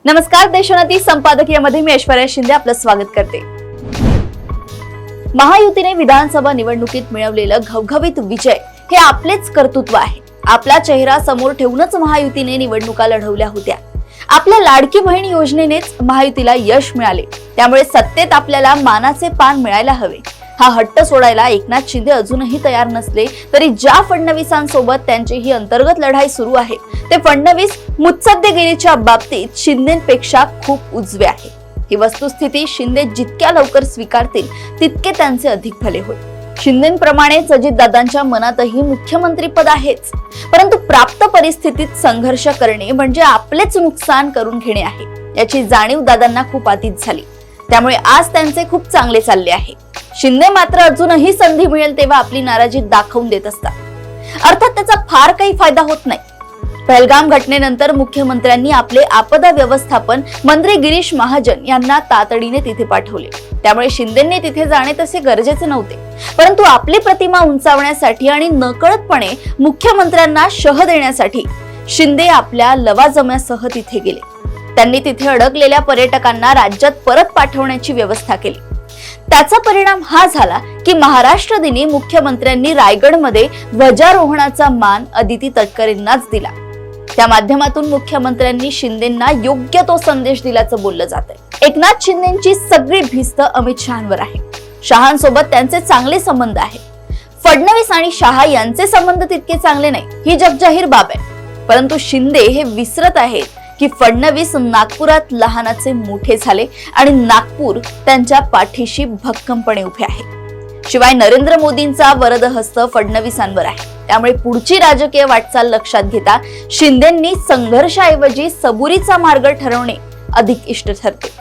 नमस्कार, देशोन्नती संपादकीयमध्ये मी ऐश्वर्या शिंदे आपलं स्वागत करते। महायुतीने विधानसभा निवडणुकीत मिळवलेलं घवघवीत विजय हे आपलेच कर्तृत्व आहे। आपला चेहरा समोर ठेवूनच महायुतीने निवडणुका लढवल्या होत्या। आपल्या लाडकी बहीण योजनेनेच महायुतीला यश मिळाले, त्यामुळे सत्तेत आपल्याला मानाचे पान मिळायला हवे। हा हट्ट सोडायला एकनाथ शिंदे अजूनही तयार नसले तरी ज्या फडणवीसांसोबत त्यांची ही अंतर्गत लढाई सुरू आहे ते फडणवीस मुत्सद्देगिरीच्या बाबतीत शिंदेपेक्षा खूप उजवे आहे। ही वस्तुस्थिती शिंदे जितक्या लवकर स्वीकारतील तितके त्यांचे अधिक भले होईल। शिंदेंप्रमाणेच अजितदादांच्या मनातही मुख्यमंत्री पद आहेच, परंतु प्राप्त परिस्थितीत संघर्ष करणे म्हणजे आपलेच नुकसान करून घेणे आहे, याची जाणीव दादांना खूप आधीच झाली। त्यामुळे आज त्यांचे खूप चांगले चालले आहे। शिंदे मात्र अजूनही संधी मिळेल तेव्हा आपली नाराजी दाखवून देत असतात। अर्थात त्याचा फार काही फायदा होत नाही। पहलगाम घटनेनंतर मुख्यमंत्र्यांनी आपले आपदा व्यवस्थापन मंत्री गिरीश महाजन यांना तातडीने तिथे पाठवले, त्यामुळे शिंदेंनी तिथे जाणे तसे गरजेचे नव्हते। परंतु आपली प्रतिमा उंचावण्यासाठी आणि नकळतपणे मुख्यमंत्र्यांना शह देण्यासाठी शिंदे आपल्या लवाजम्यासह तिथे गेले। त्यांनी तिथे अडकलेल्या पर्यटकांना राज्यात परत पाठवण्याची व्यवस्था केली। त्याचा परिणाम हा झाला की महाराष्ट्र दिनी मुख्यमंत्र्यांनी रायगडमध्ये ध्वजारोहणाचा मान अदिती तटकरेंनाच दिला। त्या माध्यमातून मुख्यमंत्र्यांनी शिंदेंना योग्य तो संदेश दिल्याचं बोललं जातंय। एकनाथ शिंदेंची सगळी भिस्त अमित शहांवर आहे। शहांसोबत त्यांचे चांगले संबंध आहेत। फडणवीस आणि शहा यांचे संबंध तितके चांगले नाही, ही जगजाहीर बाब आहे। परंतु शिंदे हे विसरत आहेत की फडणवीस नागपुरात लहानाचे मोठे झाले आणि नागपूर त्यांच्या पाठीशी भक्कमपणे उभे आहे। शिवाय नरेंद्र मोदींचा वरद हस्त फडणवीसांवर आहे। त्यामुळे पुढची राजकीय वाटचाल लक्षात घेता शिंदेंनी संघर्षाऐवजी सबुरीचा मार्ग ठरवणे अधिक इष्ट ठरते।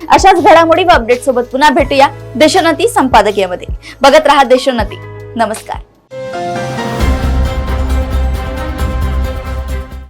अशाच घडामोडी व अपडेट सोबत पुन्हा भेटूया देशोन्नती संपादकीयमध्ये। बघत रहा देशोन्नती। नमस्कार।